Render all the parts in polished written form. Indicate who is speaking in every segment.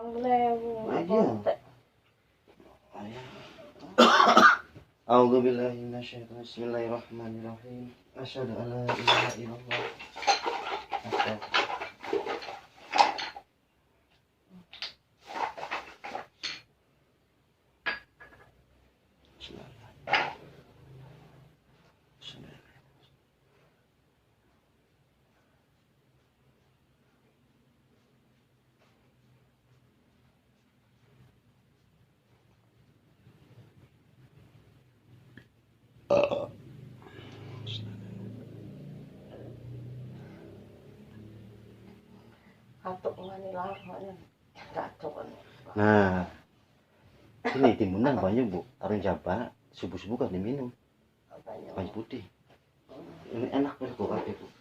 Speaker 1: A'udzubillahi minasyaitonir Bismillahirrahmanirrahim. Asyhadu an la ilaha illallah. Nah, ini timunan banyak bu, taruh jaba, subuh-subuh kan diminum, banyak putih. Ini enak ya kok kayak bu.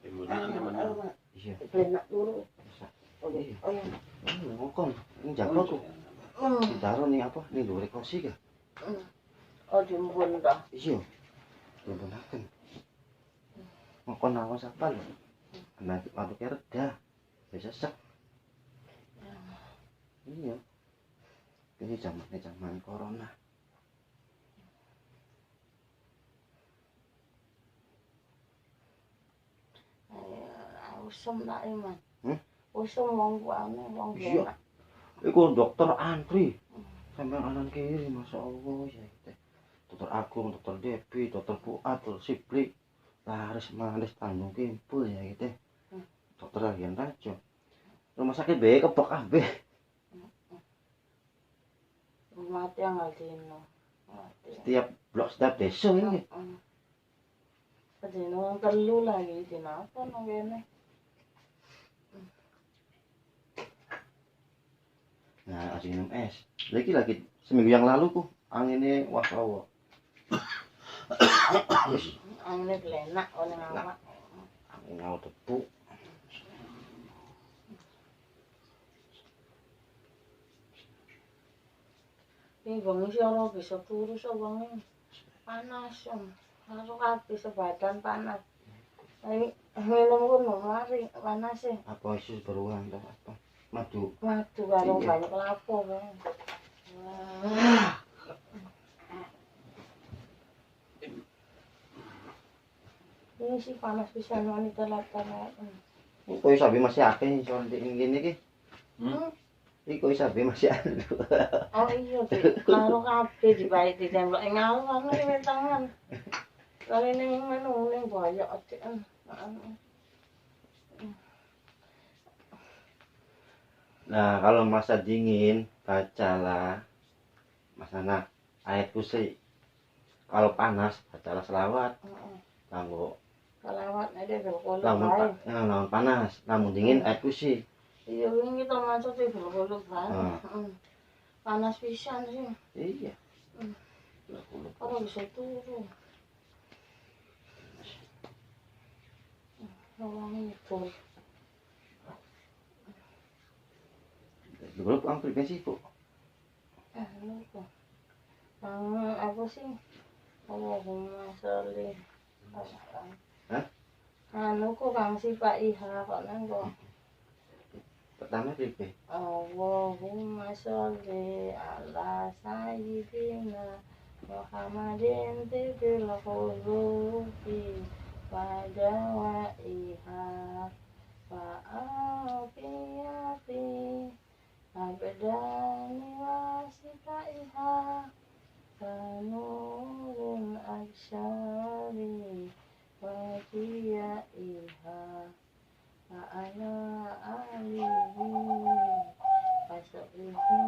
Speaker 1: Timunan mana? Iya. Enak dulu. Oh iya. Ngokon, ini jaba kok. Ditaruh nih apa? Nih dua rekosi kah?
Speaker 2: Oh dimbun dah.
Speaker 1: Iya. Dibunakan. Ngokon awas apa lo? Mabuknya reda, bisa sesek. Iya. Ini zaman corona.
Speaker 2: Usum nak iman. Usum wong kuane wong
Speaker 1: iya. Iku dokter antri. Sampai kanan kiri, masya Allah ya. Dokter Agung, dokter Depi, dokter Fuad, dokter Sipli, laris manis Tanjung Kimpul ya gitu. Dokter Aryan Rajo. Rumah sakit B kebek kabeh.
Speaker 2: Mati anggal dino.
Speaker 1: Setiap blok setiap desa ini.
Speaker 2: Dino telu lagi dino apa nang kene.
Speaker 1: Nah, asing minum es. Lagi seminggu yang lalu tuh anginnya wah.
Speaker 2: Anginnya belenak orang awak.
Speaker 1: Angin ngau debu.
Speaker 2: Ini bengi sih orang bisa turu sebengi panas langsung kabeh sebadan panas. Ini minum pun mari panas sih.
Speaker 1: Apa isu beruang atau apa? Madu
Speaker 2: Karo banyak lapo kan. Ini sih panas pisan wanita lapangan.
Speaker 1: Kok isabe masih akeh soal ngene iki. Iku isabe masih anu.
Speaker 2: Oh iya, karo kabeh dibae ditembok ngalor ning tangan. Kali ning menu ning boyok adekan.
Speaker 1: Nah, kalau masa dingin bacalah Mas Anak ayat kursi. Kalau panas bacalah selawat. Kanggo
Speaker 2: selawat ada berkolok
Speaker 1: bae. Lamun panas, lamun dingin ayat kursi.
Speaker 2: Iya, ini kita masuk di berkolok bae. Panas pisan sih.
Speaker 1: Iya.
Speaker 2: Orang bisa turun. Orang itu.
Speaker 1: Dulu pulang frekuensi bu.
Speaker 2: Lupa. Apa sih? Allahumma sholli. Anu kok kang si Pak Iha kok nang kok.
Speaker 1: Pertama piye?
Speaker 2: Allahumma sholli ala sayyidina Muhammadin tibil khulufi wa dawaiha wa afiyati abdani wa sifaiha kanurun aksyari wa jiyaiha wa ala alihi wasahbihi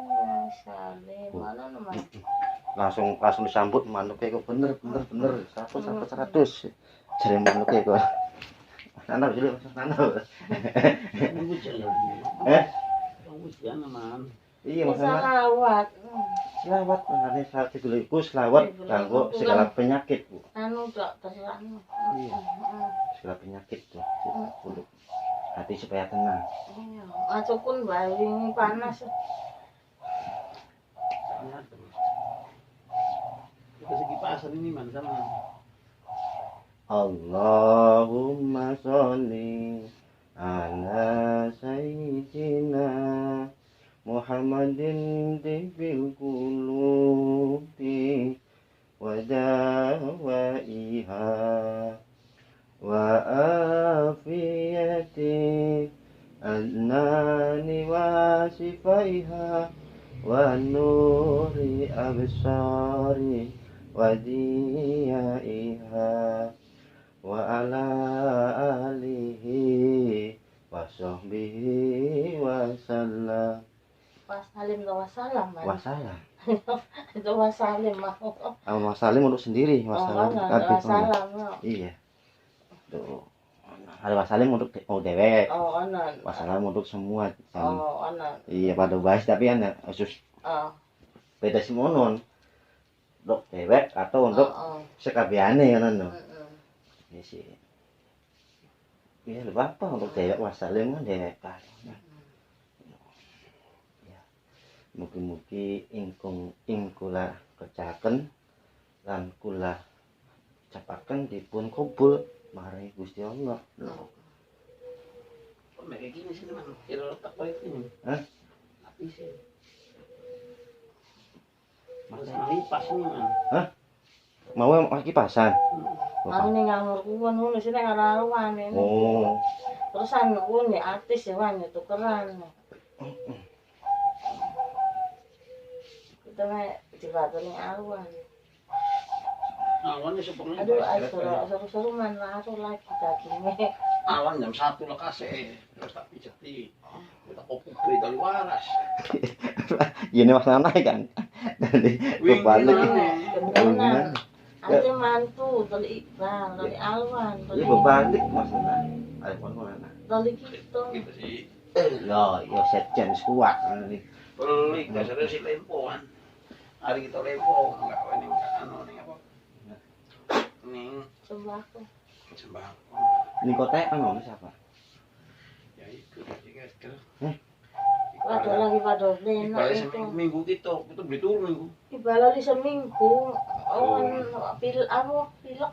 Speaker 2: wasallim. Mana nomor?
Speaker 1: Langsung disambut manuknya kok bener 100 jare manuknya kok. Ana dulu ana. Iya masalah
Speaker 2: selawat.
Speaker 1: Selawat ngene saat dulu iku selawat kanggo segala penyakit, Bu.
Speaker 2: Anu tok terang.
Speaker 1: Iya. Segala penyakit tuh. Kudu hati supaya tenang.
Speaker 2: Iya, acukun bae ini panas.
Speaker 3: Segi pasar ini man sama.
Speaker 1: Allahumma sholli ala sayyidina Muhammadin tibbil qulubi wa dawaiha wa afiyati adnani wa sifaiha wa nuri absari wa diyaiha wa ala alihi wa sahbihi wa sallam.
Speaker 2: Wasalim atau wasalam man.
Speaker 1: Wassalam.
Speaker 2: Itu wasalim mah.
Speaker 1: Wassalim untuk sendiri, wassalam untuk kabeh.
Speaker 2: Wasalam.
Speaker 1: Iya. Tuh. Ada wassalim untuk dewek.
Speaker 2: Oh, onon.
Speaker 1: Wassalam untuk semua.
Speaker 2: Oh, onon.
Speaker 1: Iya, pada bahas tapi kan khusus beda simonon. Untuk dewek atau untuk sekabehane ngono lho. Iya sih. Iya, apa untuk dewek wassalim kan dewek kan. Mugi-mugi ing kula kecaken lan kula capaken dipun kabul maring Gusti Allah.
Speaker 3: Kok kayak gini sih man? Kira letak baik ini.
Speaker 1: Hah?
Speaker 3: Tapi sih. Masalah lipas ini man.
Speaker 1: Hah? Mau kipasan?
Speaker 2: Aku ning ngamur kuwi ngono sih nek karawan ini.
Speaker 1: Oh.
Speaker 2: Terus anu kuwi artis ya wan tukeran. Kita mek dibaturi awan.
Speaker 3: Awan ini sebenarnya.
Speaker 2: Aduh, seru-seru man laru lagi dagingnya.
Speaker 3: Awan jam 1 lah kasih. Terus tak pijeti. Kita kopuk dari waras.
Speaker 1: Gini maksudnya kan. Dari kebalik.
Speaker 2: Beneran. Ante mantu dari Iqbal, dari Alwan,
Speaker 1: Iya berbalik maksudnya. iPhone mana?
Speaker 2: dari kita.
Speaker 3: Gitu sih.
Speaker 1: Yo setjen kuat.
Speaker 3: Beli dasarnya si lempoan. Hari kita lempo enggak ini enggak anu ning apa? Ning
Speaker 2: Sembako.
Speaker 3: sembako.
Speaker 1: Ini kota anu siapa?
Speaker 3: Ya itu guys.
Speaker 2: Waduh lagi pada pleno
Speaker 3: Balik
Speaker 2: itu.
Speaker 3: seminggu kita beli turun minggu.
Speaker 2: Ibalah di seminggu. Oh, pilek.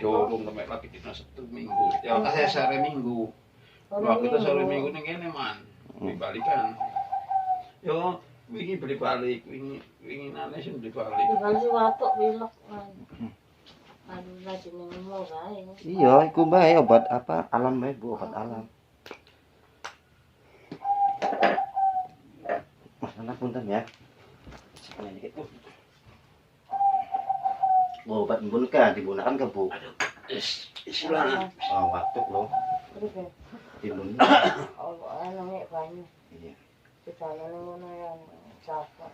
Speaker 3: Coba sampai lagi di satu minggu. Ya kasih sore minggu. Wah kita sore minggu ning kene man. Dibalikan. Yo wingi beli balik, wingi nane sing beli balik.
Speaker 2: Ibalah si watuk pilek kan. Aduh lagi nemu kae.
Speaker 1: Iya, iku bae obat apa? Alam bae Bu, obat alam. Mas anak punten ya. Sekalian dikit Bu. Obat embun kan digunakan ke Bu.
Speaker 3: Aduh, istilahnya.
Speaker 1: Oh, watuk loh.
Speaker 2: Terus
Speaker 1: Timbun.
Speaker 2: oh anaknya banyak.
Speaker 1: Iya.
Speaker 2: Kita ngono yang siapa?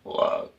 Speaker 1: Wow.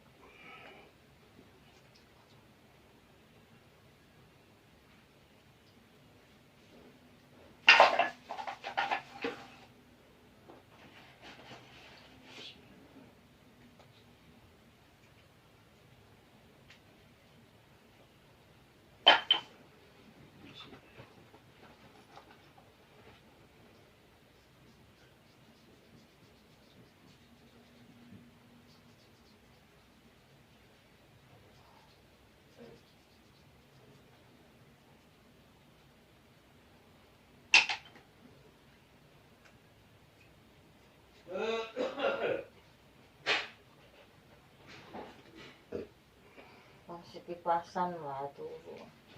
Speaker 2: Masih kipasan lah tuh.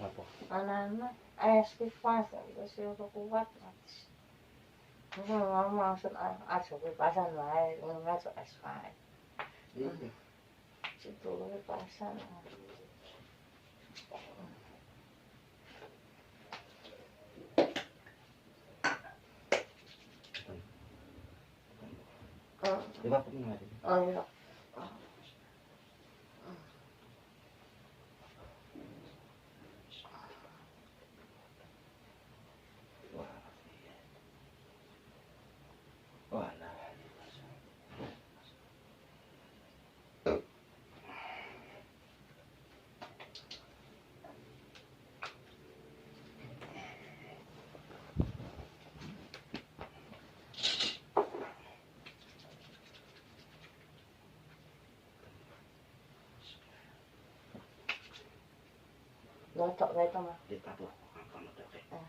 Speaker 1: Apa?
Speaker 2: Anak-anak es kipas terus yo kuat. Mau maksud aja kipasan wae, ngaco es wae.
Speaker 1: Iya.
Speaker 2: Situ kipasan.
Speaker 1: Coba apa ini?
Speaker 2: Oh iya. Lodok kae to, Mas.
Speaker 1: Di kapok kan udah kayak.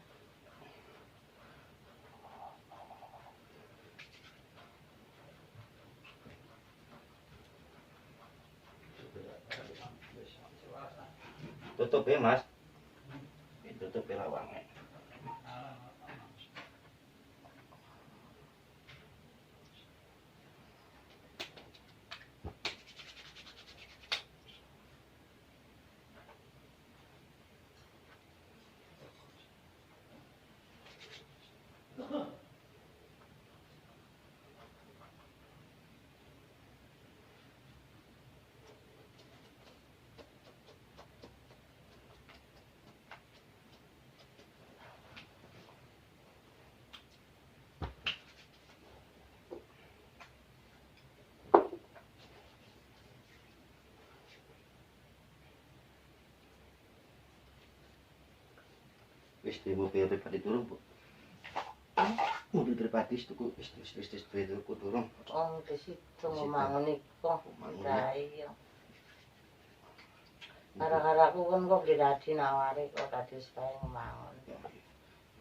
Speaker 1: Tutup ya, Mas. Tutup ya lawangnya. Wis di mobil pribadi turun, Bu. Mobil pribadi tuku wis tuku turun.
Speaker 2: Oh, di situ mangun iku. Lah iya. Gara-gara aku kan kok dadi nawari kok tadi supaya mangun.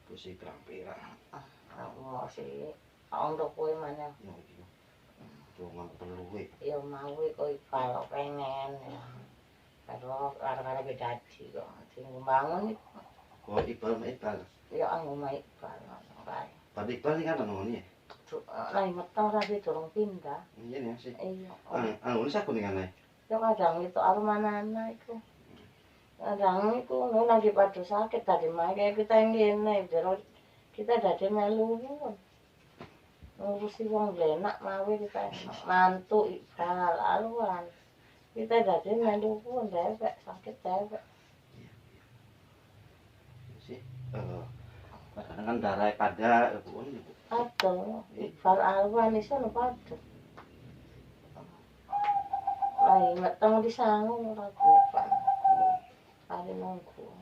Speaker 1: Iku sih pirang-pirang.
Speaker 2: Aku masih untuk kowe mana.
Speaker 1: Ya iki. Cuma perlu we.
Speaker 2: Ya mau kok kalau pengen ya. Kalau gara-gara dadi kok sing bangun iku.
Speaker 1: Kok Iqbal.
Speaker 2: Ya anggo maik kae.
Speaker 1: Pak Iqbal ini kan ngono ya.
Speaker 2: Lah metu ora durung pindah.
Speaker 1: Iya nih sih.
Speaker 2: Iya.
Speaker 1: Ngono sak kuningan ae.
Speaker 2: Ya kadang itu armanana iku. Kadang iku lagi pada sakit tadi makanya kita ngene terus kita dadi melu ngurusi wong lenak mawe kita mantu Iqbal aluan. Kita dadi melu pun dewek sakit dewek.
Speaker 1: Sih. Kadang kan darah pada Bu.
Speaker 2: Aduh, Iqbal aluan iso no padha. Lah meteng di sangu ora Pak. Hari nunggu.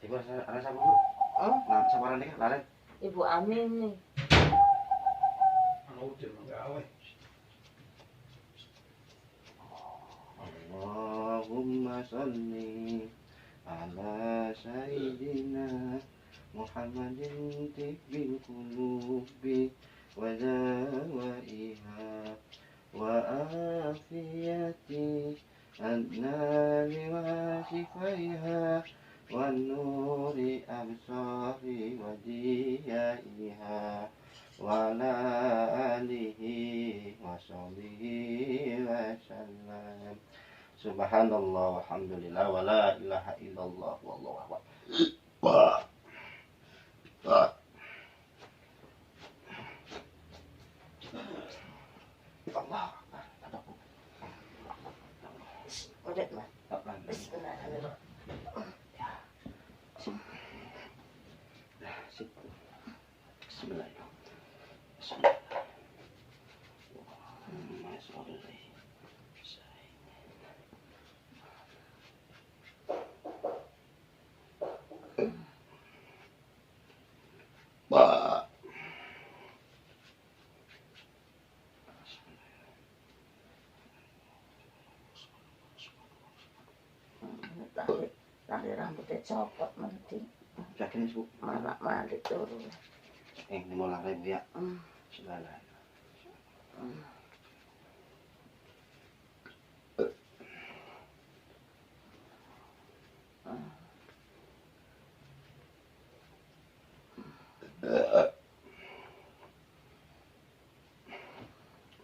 Speaker 1: Ibu ana sama Bu. Nah, samaran iki laret.
Speaker 2: Ibu Amin nih.
Speaker 3: Anu udah menggawe.
Speaker 1: Allahumma sholli ala sayyidina Muhammadin tibbil qulubi wa dawaiha wa afiyati adnani wa shifaiha wa nuri absari wa diyaiha wa ala alihi wa sahbihi wa sallam. Subhanallah walhamdulillah wa la ilaha illallah wallahu akbar. Allah akbar. Adaku.
Speaker 2: Udah mah.
Speaker 1: Apa?
Speaker 2: Bismillahirrahmanirrahim.
Speaker 1: Sip. Bismillahirrahmanirrahim.
Speaker 2: Tadi rambutnya copot mending
Speaker 1: Yakin Bu?
Speaker 2: malak-malik turun.
Speaker 1: Ini mau lari ya. Segala.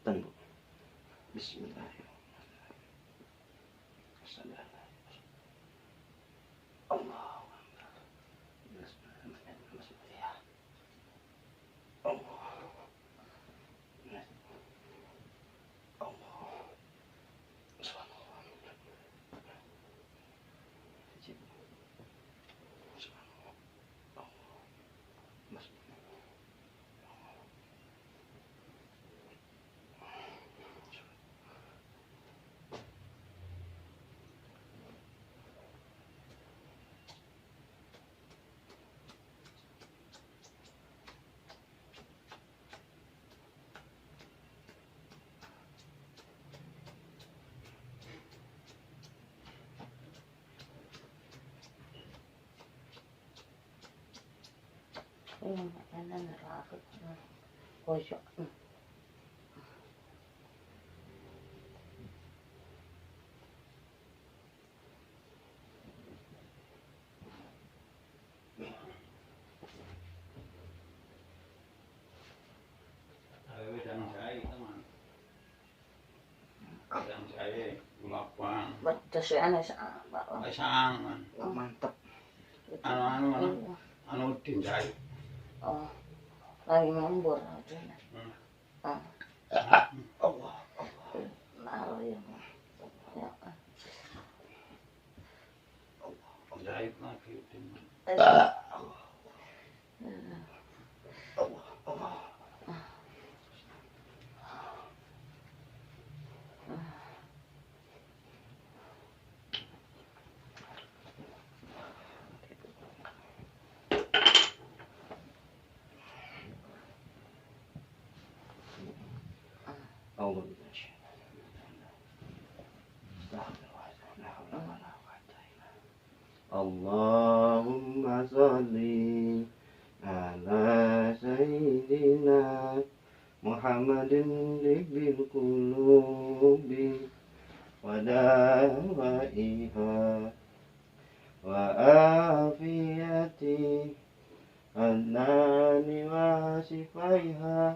Speaker 1: Tunggu. Bismillahirrahmanirrahim. Allah.
Speaker 2: Enak aku. Kosok.
Speaker 3: Wedang jahe teman. Wedang jahe, gula bang,
Speaker 2: Pedes ana Pak.
Speaker 3: pisang, man.
Speaker 1: Mantep.
Speaker 3: Anu udin jahe.
Speaker 2: Oh. Lagi ngembur aja. Ah.
Speaker 1: Allah.
Speaker 2: Naruh ya. Ya.
Speaker 3: Jahe lagi udin.
Speaker 1: Allah. Allahumma sholli ala sayyidina Muhammadin bil qulubi wa dawaiha wa afiyati annani wa sifaiha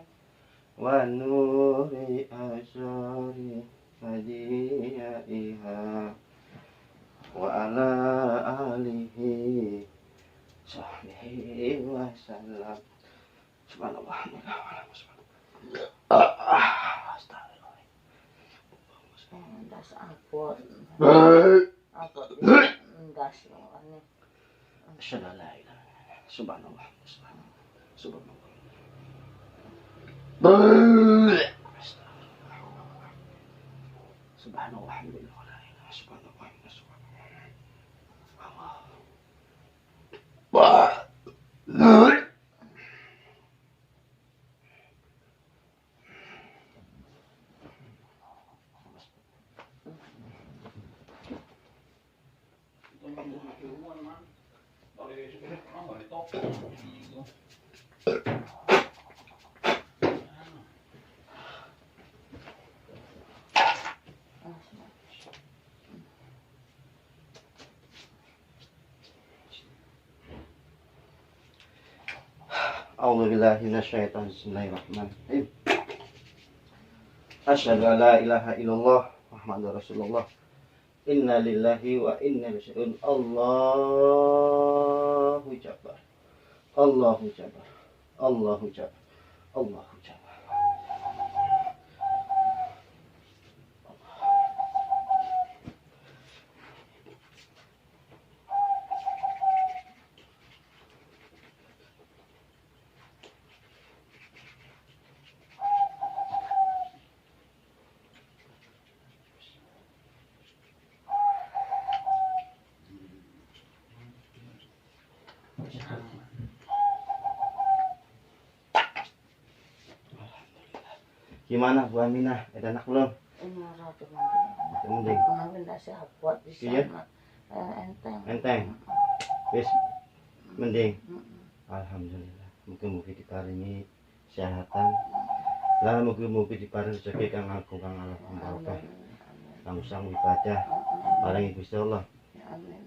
Speaker 1: wa nuri asyari hadiaiha wa ala alihi sahbihi wa sallam. Subhanallah.
Speaker 2: Das abot. Abot. Das ini.
Speaker 1: Asyhadu an la ilaha illallah. Subhanallah. Subhanallah. Subhanallah. Subhanallah. A'udzubillahi minasyaitonir bismillahirrahmanirrahim. Asyhadu an la ilaha illallah Muhammadur Rasulullah. Inna lillahi wa inna ilaihi raji'un. Allahu Jabbar. Allahu Jabbar. Allahu Jabbar. Allahu Jabbar. Gimana Bu Aminah? Ada anak belum?
Speaker 2: Ini rada mending.
Speaker 1: Mending.
Speaker 2: Kemarin das abot di
Speaker 1: Iya?
Speaker 2: sana. Enteng.
Speaker 1: Enteng. Wis mending. Alhamdulillah. Mugi-mugi diparingi kesehatan. Lah mugi-mugi diparingi rezeki kang agung kang Allah barokah. Kang usang ibadah. Paling Gusti Allah.
Speaker 2: Amin.